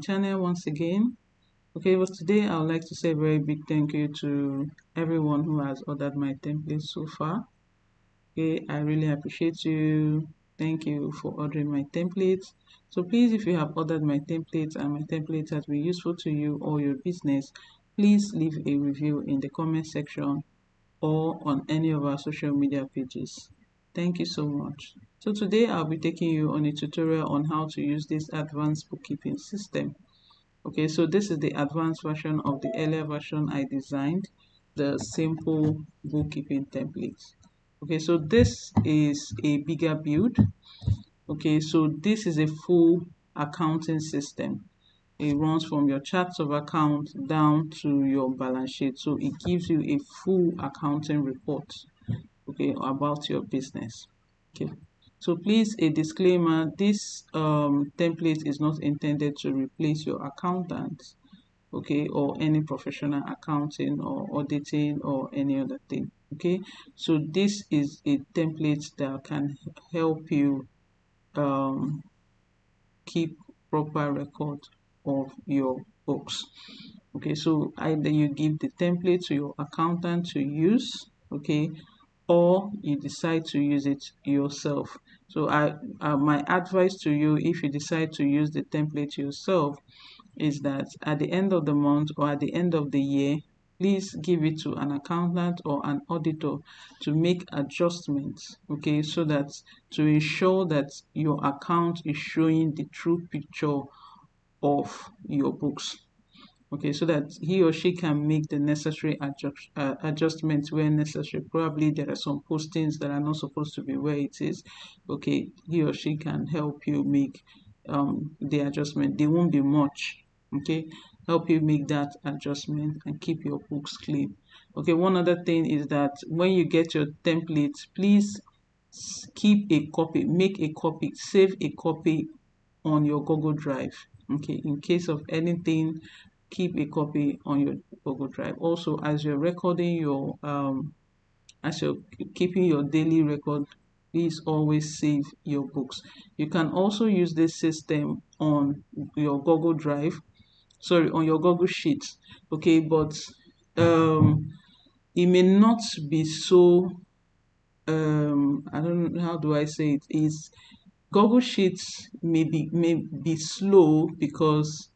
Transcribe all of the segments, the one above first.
channel once again. Okay, but today I would like to say a very big thank you to everyone who has ordered my templates so far. Okay, I really appreciate you. Thank you for ordering my templates. So please, if you have ordered my templates and my templates has been useful to you or your business, please leave a review in the comment section or on any of our social media pages. Thank you so much. So today I'll be taking you on a tutorial on how to use this advanced bookkeeping system. Okay, so this is the advanced version of the earlier version I designed, the simple bookkeeping template. Okay, so this is a bigger build. Okay, so this is a full accounting system. It runs from your charts of account down to your balance sheet. So it gives you a full accounting report, okay, about your business. Okay, so please, a disclaimer, this template is not intended to replace your accountant, okay, or any professional accounting or auditing or any other thing. Okay, so this is a template that can help you keep proper record of your books. Okay, so either you give the template to your accountant to use, okay, or you decide to use it yourself. So my advice to you, if you decide to use the template yourself, is that at the end of the month or at the end of the year, please give it to an accountant or an auditor to make adjustments, okay, so that to ensure that your account is showing the true picture of your books. Okay, so that he or she can make the necessary adjustments where necessary. Probably there are some postings that are not supposed to be where it is. Okay, he or she can help you make the adjustment. They won't be much. Okay, help you make that adjustment and keep your books clean. Okay, one other thing is that when you get your templates, please keep a copy, make a copy, save a copy on your Google Drive. Okay, in case of anything, keep a copy on your Google Drive. Also, as you're recording your as you're keeping your daily record, please always save your books. You can also use this system on your Google Drive, sorry, on your Google Sheets. Okay, but it may not be so I don't know, how do I say it, is Google Sheets may be slow because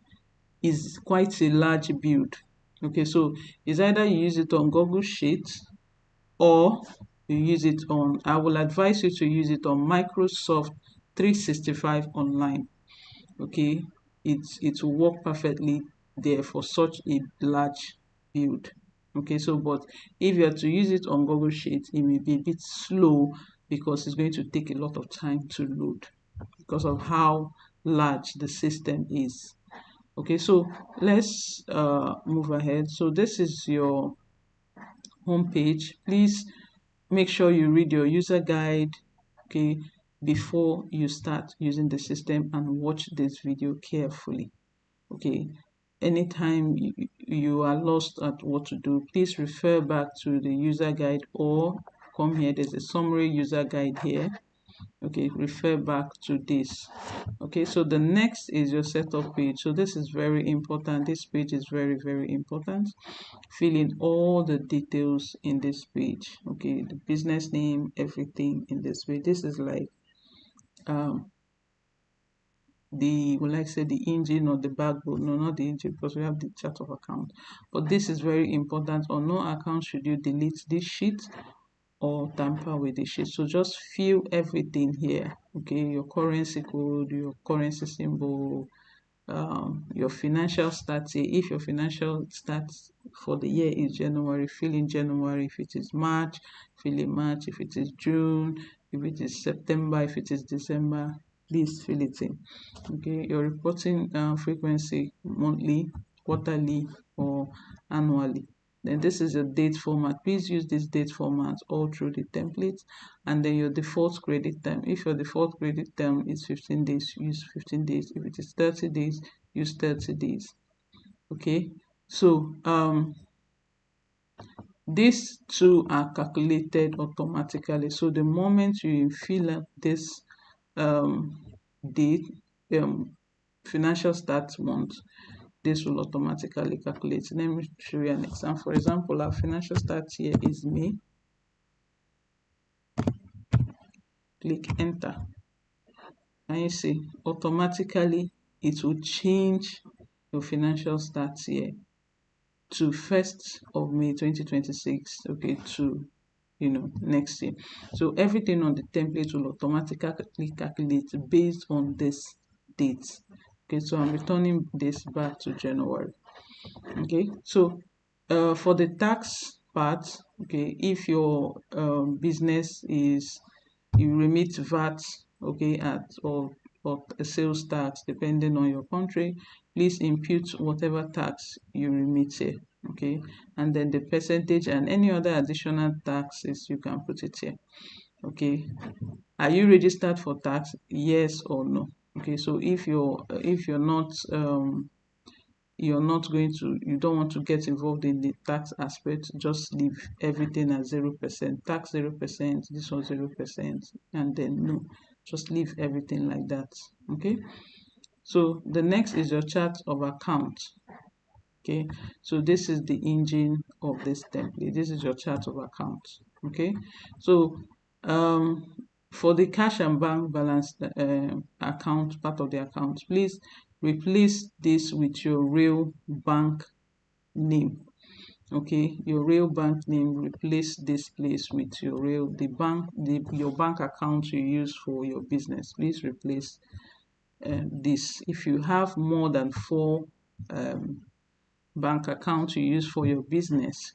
it's quite a large build. Okay, so it's either you use it on Google Sheets or you use it on, I will advise you to use it on Microsoft 365 Online. Okay, it will work perfectly there for such a large build. Okay, so but if you are to use it on Google Sheets, it may be a bit slow because it's going to take a lot of time to load because of how large the system is. Okay, so let's move ahead. So this is your home page. Please make sure you read your user guide, okay, before you start using the system, and watch this video carefully. Okay, anytime you are lost at what to do, please refer back to the user guide or come here. There's a summary user guide here. Okay, refer back to this. Okay, so the next is your setup page. So this is very important. This page is very, very important. Fill in all the details in this page. Okay, the business name, everything in this page. This is like the, will I say, the engine or the backbone? No, not the engine, because we have the chart of account. But this is very important. On no account should you delete this sheet or tamper with the sheet. So just fill everything here. Okay, your currency code, your currency symbol, your financial stats. If your financial stats for the year is January, fill in January. If it is March, fill in March. If it is June, if it is September, if it is December, please fill it in. Okay, your reporting frequency, monthly, quarterly, or annually. Then this is a date format. Please use this date format all through the template. And then your default credit time. If your default credit term is 15 days, use 15 days. If it is 30 days, use 30 days. Okay, so these two are calculated automatically. So the moment you fill up this date financial start month, this will automatically calculate. Let me show you an example. For example, our financial start year is May. Click enter, and you see automatically it will change your financial start year to 1st of May 2026, okay, to next year. So everything on the template will automatically calculate based on this date. Okay, so I'm returning this back to January. Okay, so for the tax part, okay, if your business is, you remit VAT, okay, at or a sales tax depending on your country, please impute whatever tax you remit here, okay, and then the percentage and any other additional taxes you can put it here. Okay, are you registered for tax? Yes or no? Okay, so if you're not going to, you don't want to get involved in the tax aspect, just leave everything at 0%, tax 0%, this one 0%, and then no, just leave everything like that. Okay, so the next is your chart of account. Okay, so this is the engine of this template. This is your chart of account. Okay, so for the cash and bank balance account, part of the account, please replace this with your real bank name. Okay, your real bank name, replace this place with your real, your bank account you use for your business. Please replace this. If you have more than 4 bank accounts you use for your business,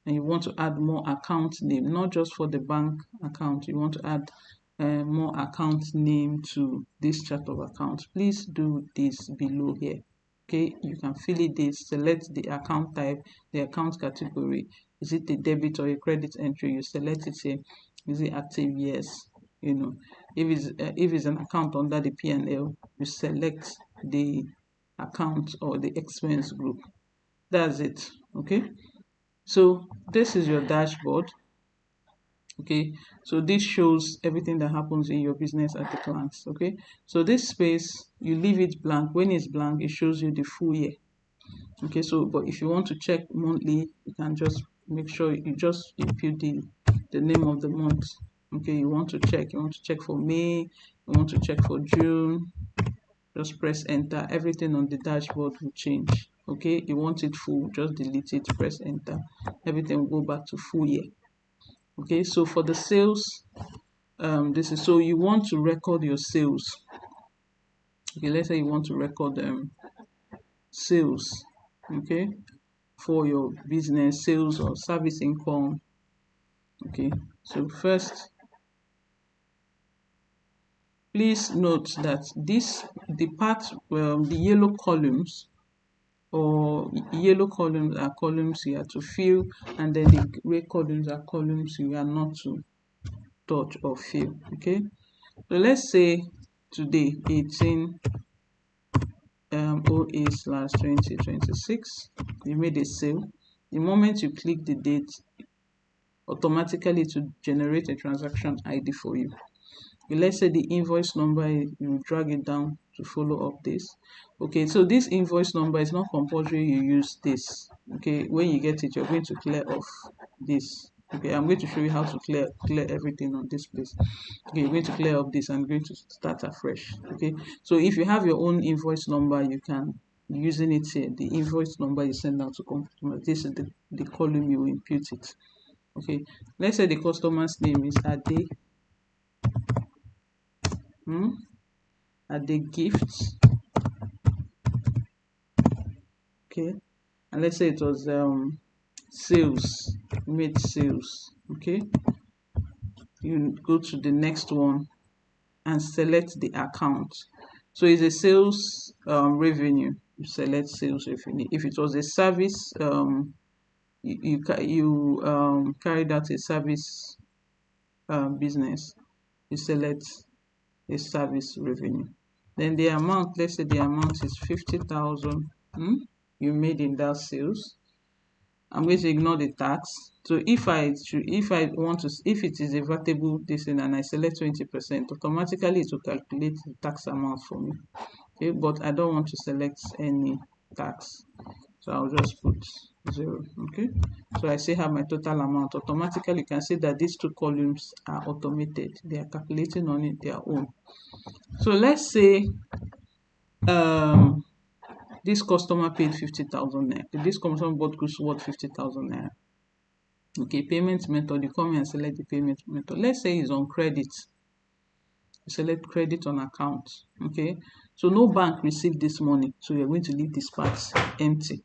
and you want to add more account name, not just for the bank account, you want to add more account name to this chart of accounts, please do this below here. Okay, you can fill it this, select the account type, the account category. Is it a debit or a credit entry? You select it here. Is it active? Yes. If it's an account under the P&L, you select the account or the expense group. That's it. Okay, so this is your dashboard. Okay, so this shows everything that happens in your business at a glance. Okay, so this space, you leave it blank. When it's blank, it shows you the full year. Okay, so but if you want to check monthly, you can just make sure you just input the name of the month. Okay, you want to check for May, you want to check for June, just press enter. Everything on the dashboard will change. Okay, you want it full, just delete it, press enter, everything will go back to full year. Okay, so for the sales, this is, so you want to record your sales. Okay, let's say you want to record sales, okay, for your business, sales or service income. Okay, so first, please note that the yellow columns are columns you have to fill, and then the gray columns are columns you are not to touch or fill. Okay, so let's say today 18/08/2026, you made a sale. The moment you click the date, automatically to generate a transaction ID for you. Let's say the invoice number, you drag it down to follow up this. Okay, so this invoice number is not compulsory you use this. Okay, when you get it, you're going to clear off this. Okay, I'm going to show you how to clear everything on this place. Okay, you're going to clear up this and going to start afresh. Okay, so if you have your own invoice number, you can using it here. The invoice number you send out to customer, this is the column you will impute it. Okay, let's say the customer's name is Ade. Ade Gifts. Okay, and let's say it was sales, made sales. Okay, you go to the next one and select the account. So it's a sales revenue, you select sales revenue. If it was a service, you carried out a service business, you select a service revenue. Then the amount, let's say the amount is 50,000 you made in that sales. I'm going to ignore the tax. So if it is a vertible this thing and I select 20%, automatically it will calculate the tax amount for me. Okay, but I don't want to select any tax, so I'll just put 0. Okay, so I still have my total amount. Automatically you can see that these two columns are automated, they are calculating on it their own. So let's say this customer paid 50,000 naira. This customer bought goods worth 50,000 naira. Okay, payment method, you come here and select the payment method. Let's say it's on credit. You select credit on account. Okay, so no bank received this money, so you're going to leave this part empty.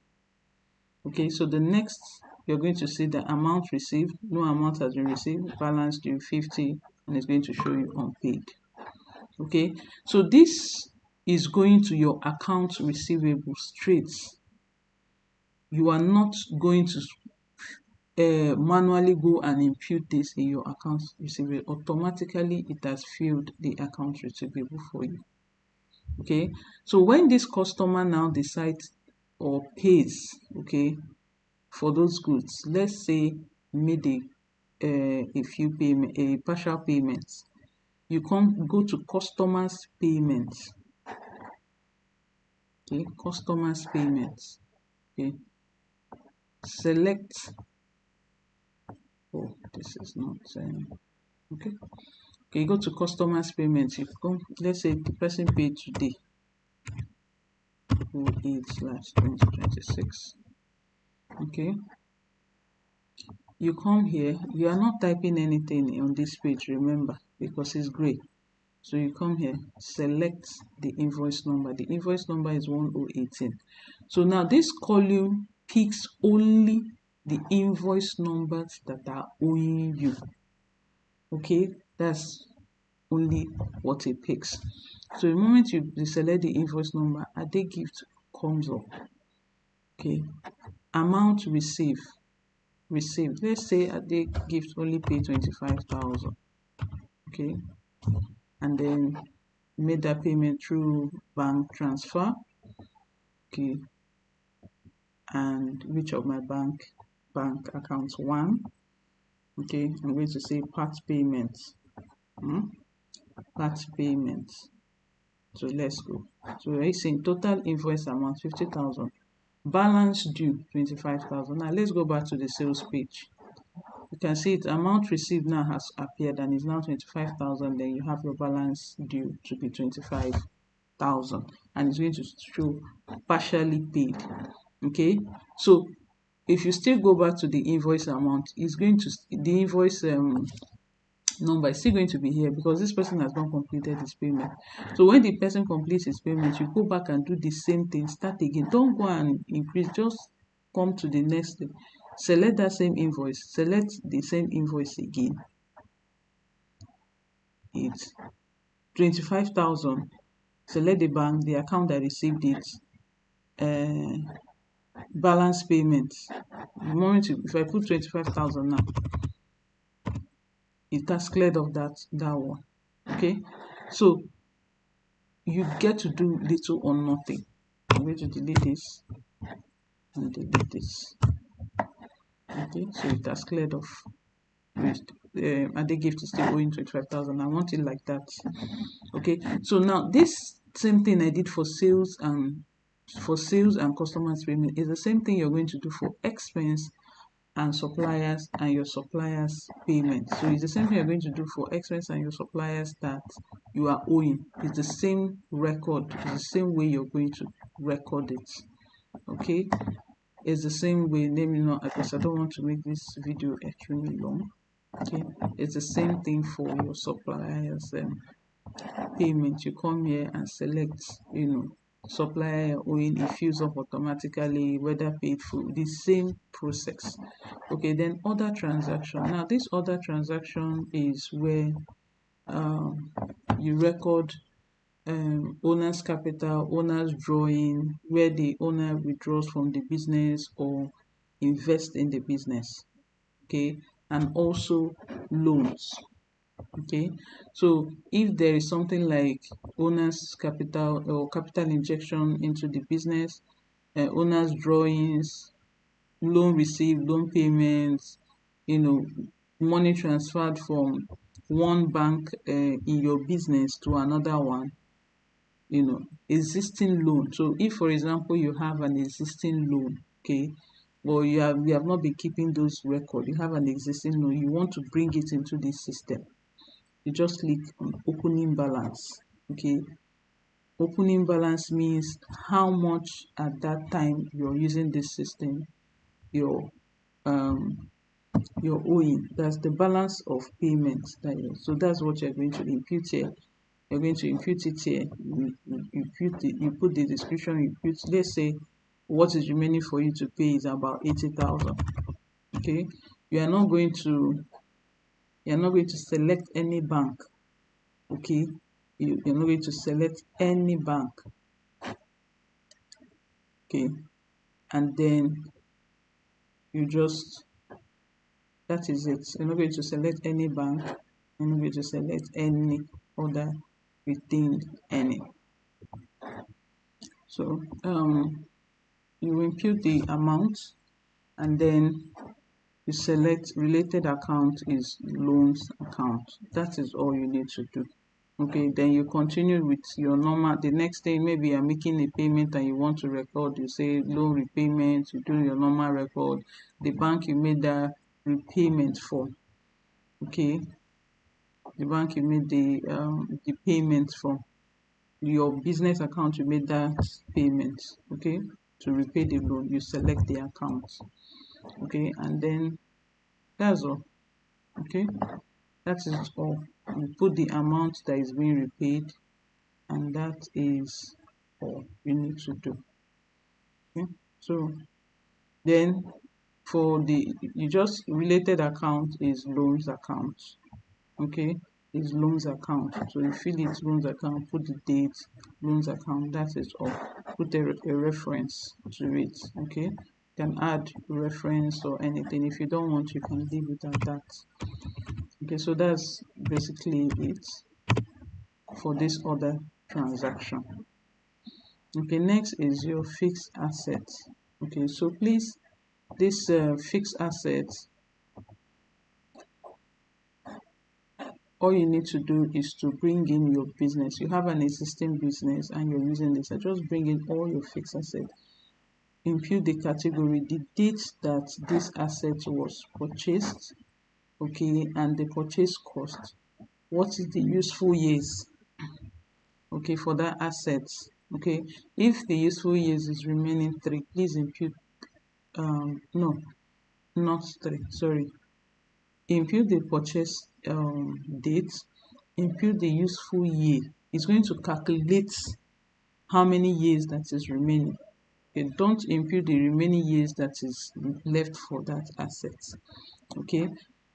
Okay, so the next you're going to see the amount received. No amount has been received. Balance due 50, and it's going to show you unpaid. Okay, so this is going to your account receivable straight. You are not going to manually go and impute this in your account receivable. Automatically it has filled the account receivable for you. Okay, so when this customer now decides or pays, okay, for those goods, let's say made a partial payments, you go to customers payments. Okay, customers payments. Okay, select, oh, this is not okay. Okay, you go to customers payments. You come, let's say the person paid today, 08/2026. Okay, you come here, you are not typing anything on this page, remember, because it's gray. So you come here, select the invoice number. The invoice number is 1018. So now this column picks only the invoice numbers that are owing you. Okay, that's only what it picks. So the moment you select the invoice number, Ade gift comes up. Okay, amount received. Let's say Ade gift only pay 25,000. Okay, and then made that payment through bank transfer. Okay, and which of my bank accounts? 1. Okay, I'm going to say part payment. Part payment. So let's go. So it's saying total invoice amount 50,000, balance due 25,000. Now let's go back to the sales page. You can see it, amount received now has appeared and is now 25,000. Then you have your balance due to be 25,000, and it's going to show partially paid. Okay, so if you still go back to the invoice amount, it's going to, the invoice number is still going to be here because this person has not completed his payment. So when the person completes his payment, you go back and do the same thing, start again. Don't go and increase, just come to the next thing, select that same invoice, select the same invoice again. It's 25,000. Select the bank, the account that received it, balance payment. The moment if I put 25,000 now, it has cleared off that one. Okay, so you get to do little or nothing. I'm going to delete this and delete this. Okay, so it has cleared off. And the gift is still owing 25,000. I want it like that. Okay, so now this same thing I did for sales and customers payment is the same thing you're going to do for expense and suppliers and your suppliers payment. So it's the same thing you're going to do for expense and your suppliers that you are owing. It's the same record, it's the same way you're going to record it. Okay, it's the same way. Let me know, because I don't want to make this video extremely long. Okay, it's the same thing for your suppliers payment. You come here and select, supplier owing, it fills up automatically, whether paid full, the same process. Okay, then other transaction. Now this other transaction is where you record owner's capital, owner's drawing, where the owner withdraws from the business or invest in the business. Okay, and also loans. Okay, so if there is something like owner's capital or capital injection into the business, owner's drawings, loan received, loan payments, money transferred from one bank in your business to another one, existing loan. So if, for example, you have an existing loan, okay, but you have not been keeping those records, you have an existing loan, you want to bring it into this system, you just click on opening balance. Okay, opening balance means how much at that time you're using this system you're owing. That's the balance of payment so that's what you're going to impute here. You're going to impute it here. You put the description, you put, let's say what is remaining for you to pay is about 80,000. Okay, you're not going to select any bank. Okay, you're not going to select any bank. Okay, and then you just, that is it. You're not going to select any bank, you're not going to select any other retained any. So you impute the amount, and then you select related account is loans account. That is all you need to do. Okay, then you continue with your normal. The next thing, maybe you're making a payment and you want to record, you say loan repayment, you do your normal record, the bank you made that repayment for. Okay, the bank you made the payment for, your business account you made that payment, okay, to repay the loan, you select the account. Okay, and then that's all. Okay, that is all. You put the amount that is being repaid, and that is all you need to do. Okay, so then for the, you just, related account is loans account. Okay, is loans account. So you fill it loans account, put the date, loans account, that is all. Put a reference to it. Okay, you can add reference or anything. If you don't want, you can leave it at that. Okay, so that's basically it for this other transaction. Okay, next is your fixed asset. Okay, so please, this fixed asset, all you need to do is to bring in your business. You have an existing business and you're using this, so just bring in all your fixed asset. Impute the category, the date that this asset was purchased, okay, and the purchase cost. What is the useful years, okay, for that asset? Okay, if the useful years is remaining 3, please impute no, not 3, sorry. Impute the purchase date, impute the useful year. It's going to calculate how many years that is remaining. Okay, don't impute the remaining years that is left for that asset. Okay,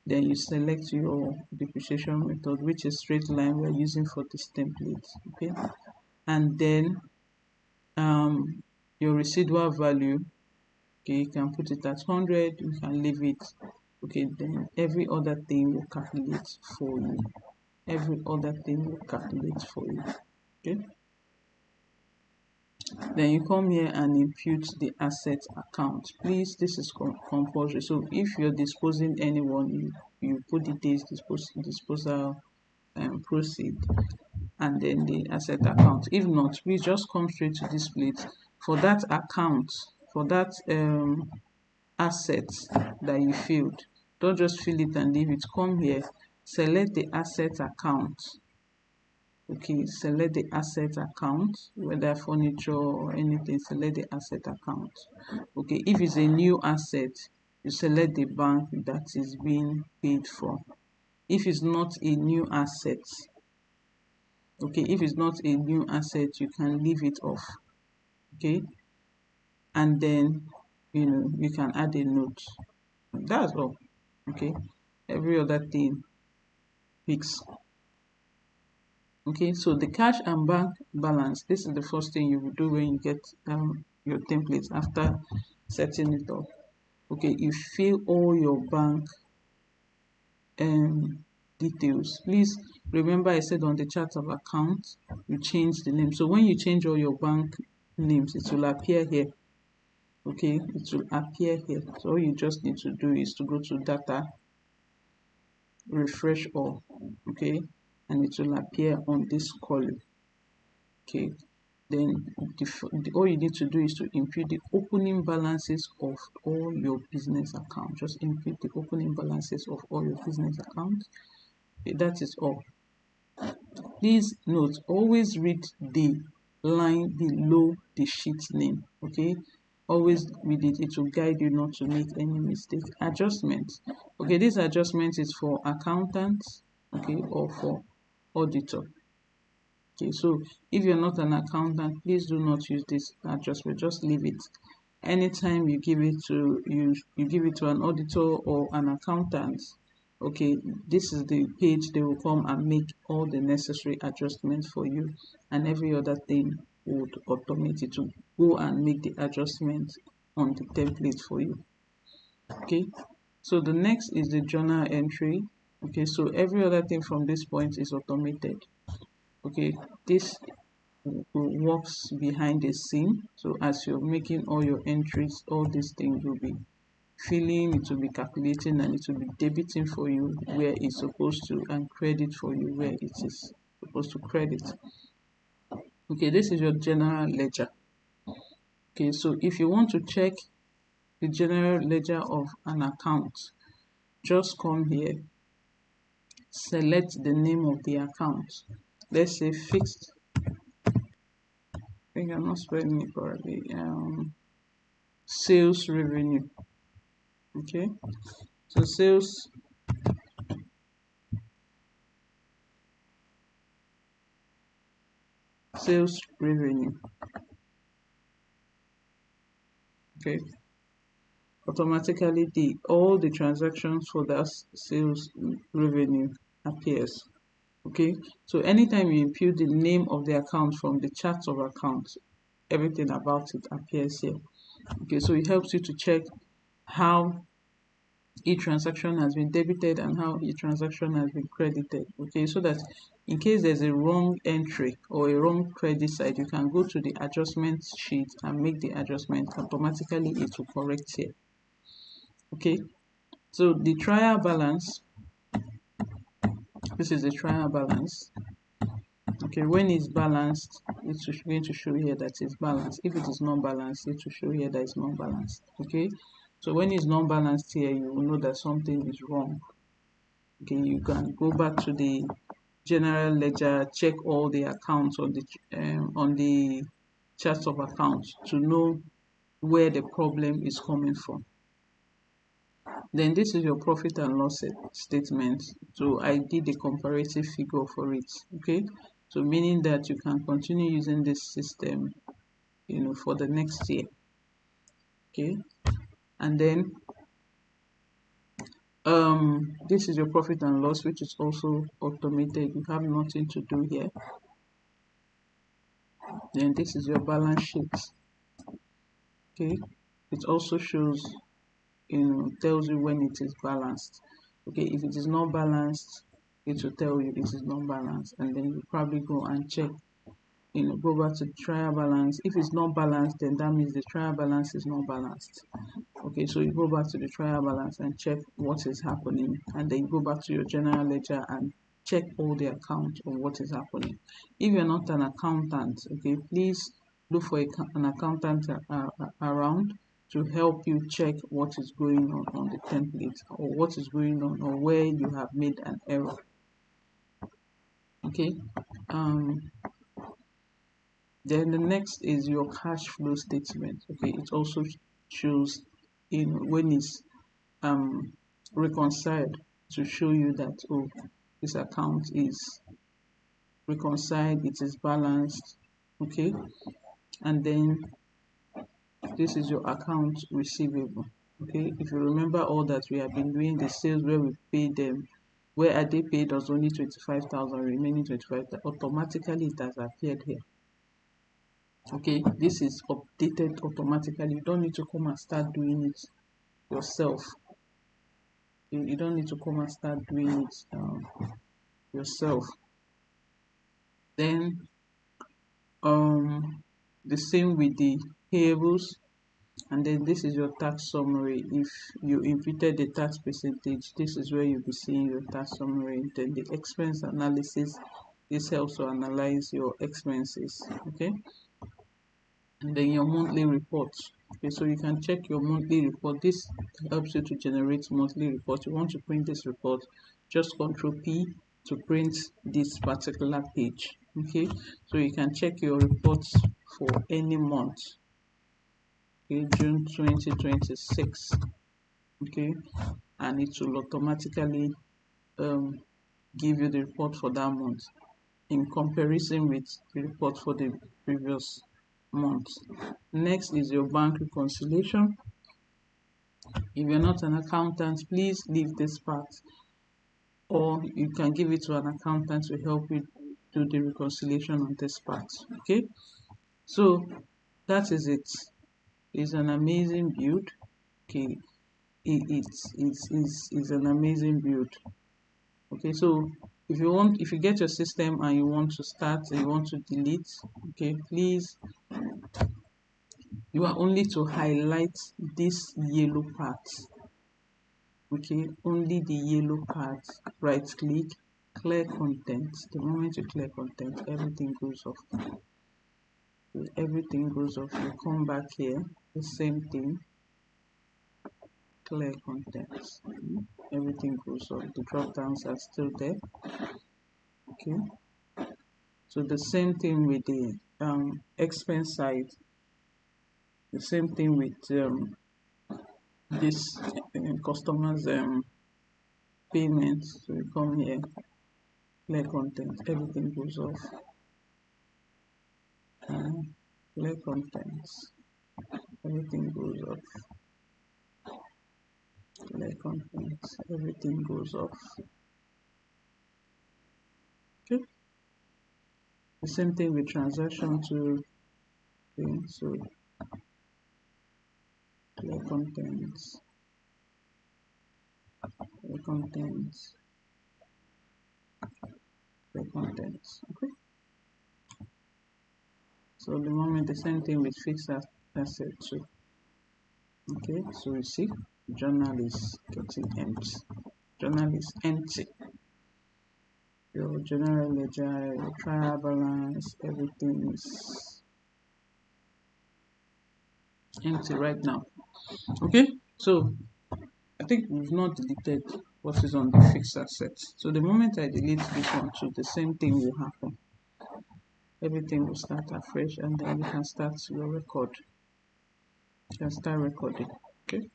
then you select your depreciation method, which is straight line we're using for this template. Okay, and then your residual value, okay, you can put it at 100, you can leave it. Okay, then every other thing will calculate for you. Every other thing will calculate for you. Okay, then you come here and impute the asset account. Please, this is compulsory. So if you're disposing anyone, you put the days disposal proceed, and then the asset account. If not, please just come straight to this plate for that account, for that asset that you filled. Don't just fill it and leave it. Come here, select the asset account. Okay, select the asset account, whether furniture or anything, select the asset account. Okay, if it's a new asset, you select the bank that is being paid for. If it's not a new asset, okay, if it's not a new asset, you can leave it off. Okay, and then you can add a note. That's all. Okay, every other thing fix. Okay, so the cash and bank balance, this is the first thing you will do when you get your template after setting it up. Okay, you fill all your bank details. Please remember I said on the chart of account you change the name. So when you change all your bank names, it will appear here. Okay, it will appear here. So all you just need to do is to go to data, refresh all. Okay, and it will appear on this column. Okay, then all you need to do is to input the opening balances of all your business accounts. Just input the opening balances of all your business accounts. Okay, that is all. Please note, always read the line below the sheet name. Okay, always read it. It will guide you not to make any mistake. Adjustments. Okay, this adjustment is for accountants, okay, or for auditor. Okay, so if you're not an accountant, please do not use this adjustment. Just leave it. Anytime you give it to you give it to an auditor or an accountant, okay, this is the page they will come and make all the necessary adjustments for you, and every other thing would automate it to go and make the adjustment on the template for you. Okay, so the next is the journal entry. Okay, so every other thing from this point is automated. Okay, this works behind the scene. So as you're making all your entries, all these things will be filling, it will be calculating, and it will be debiting for you where it's supposed to, and credit for you where it is supposed to credit. Okay, this is your general ledger. Okay, so if you want to check the general ledger of an account, just come here, select the name of the account. Let's say fixed. I think I'm not spelling it correctly. Sales revenue. Okay, so sales revenue. Okay, automatically all the transactions for that sales revenue appears. Okay, so anytime you input the name of the account from the chart of accounts, everything about it appears here. Okay, so it helps you to check how each transaction has been debited and how each transaction has been credited. Okay, so that in case there's a wrong entry or a wrong credit side, you can go to the adjustment sheet and make the adjustment. Automatically it will correct here. Okay, so the trial balance, this is the trial balance. Okay, when it's balanced, it's going to show here that it's balanced. If it is not balanced, it will show here that it's not balanced. Okay, so when it's not balanced here, you will know that something is wrong. Okay, you can go back to the general ledger, check all the accounts on the chart of accounts to know where the problem is coming from. Then this is your profit and loss statement. So I did a comparative figure for it. Okay, so meaning that you can continue using this system, you know, for the next year. Okay, and then this is your profit and loss, which is also automated. You have nothing to do here. Then this is your balance sheet. Okay, it also shows, you know, tells you when it is balanced. Okay, if it is not balanced, it will tell you it is not balanced, and then you probably go and check, you know, go back to trial balance. If it's not balanced, then that means the trial balance is not balanced. Okay, so you go back to the trial balance and check what is happening, and then you go back to your general ledger and check all the accounts of what is happening. If you're not an accountant, okay, please look for an accountant around to help you check what is going on the template, or what is going on, or where you have made an error. Okay, then the next is your cash flow statement. Okay, it also shows in when it's reconciled to show you that, oh, this account is reconciled, it is balanced. Okay, and then this is your account receivable. Okay, if you remember all that we have been doing, the sales where we paid them, where are they paid us only 25,000, remaining 25,000, automatically it has appeared here. Okay, this is updated automatically. You don't need to come and start doing it yourself. You don't need to come and start doing it yourself. Then the same with the payables. And then this is your tax summary. If you imputed the tax percentage, this is where you'll be seeing your tax summary. Then the expense analysis, this helps to analyze your expenses. Okay, and then your monthly report. Okay, so you can check your monthly report. This helps you to generate monthly report. You want to print this report, just Control P to print this particular page. Okay, so you can check your reports for any month. Okay, June 2026. Okay, and it will automatically give you the report for that month in comparison with the report for the previous month. Next is your bank reconciliation. If you're not an accountant, please leave this part, or you can give it to an accountant to help you do the reconciliation on this part. Okay, so that is it. It's an amazing build. Okay, it's an amazing build. Okay, so if you get your system and you want to start and you want to delete, okay, please, you are only to highlight this yellow part. Okay, only the yellow part. Right click, clear content. The moment you clear content, everything goes off. Everything goes off. You come back here, the same thing, clear content. Everything goes off. The drop downs are still there. Okay, so the same thing with the expense side. The same thing with this customers payment. So you come here, clear content, everything goes off. Clear contents, everything goes off. Clear contents, everything goes off. Okay, the same thing with transaction to thing. So clear contents, clear contents, clear contents. Okay, so the moment, the same thing with fixed asset too. Okay, so you see journal is getting empty. Journal is empty. Your general ledger, your trial balance, everything is empty right now. Okay, so I think we've not deleted what is on the fixed assets. So the moment I delete this one too, the same thing will happen. Everything will start afresh, and then you can start your record. You can start recording. Okay.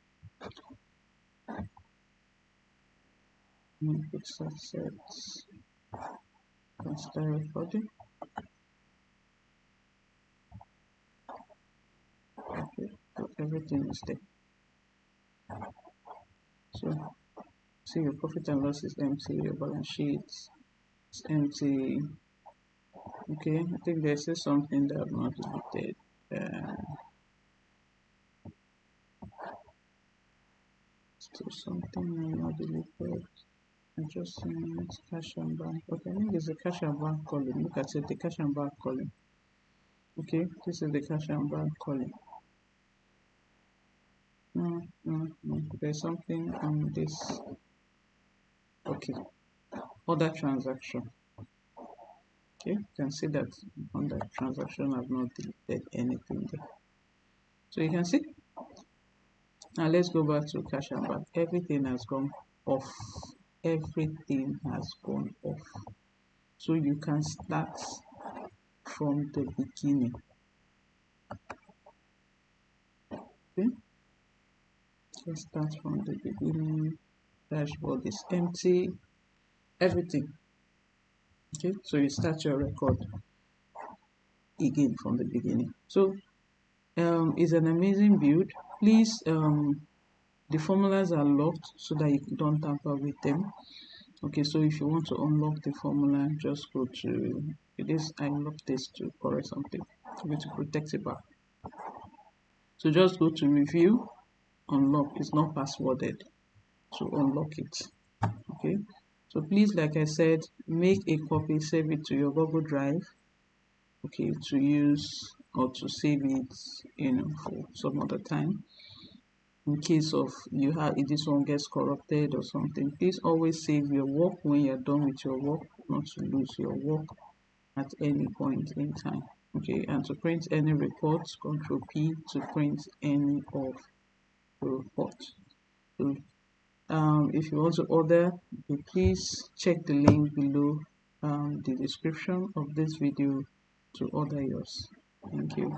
Fixed assets. You can start recording. Okay. So everything is there. So see, your profit and loss is empty. Your balance sheet is empty. Okay, I think there's something that I've not deleted. Still something I've not deleted. Adjustments, cash and bank. Okay, I think there's a cash and bank column. Look at it, the cash and bank column. Okay, this is the cash and bank column. No. There's something on this. Okay, other transaction. Okay, you can see that on that transaction I've not deleted anything there. So you can see. Now let's go back to cash and bank. Everything has gone off. Everything has gone off. So you can start from the beginning. Okay, let's start from the beginning. Dashboard is empty. Everything. Okay, so you start your record again from the beginning. So it's an amazing build. Please, the formulas are locked so that you don't tamper with them. Okay, so if you want to unlock the formula, just go to this. I unlocked this to correct something. I'm going to protect it back. So just go to review, unlock. It's not passworded, so unlock it. Okay, so please, like I said, make a copy, save it to your Google Drive. Okay, to use or to save it, for some other time. In case of this one gets corrupted or something, please always save your work when you're done with your work, not to lose your work at any point in time. Okay, and to print any report, Control P to print any of the report. So if you want to order, please check the link below the description of this video to order yours. Thank you.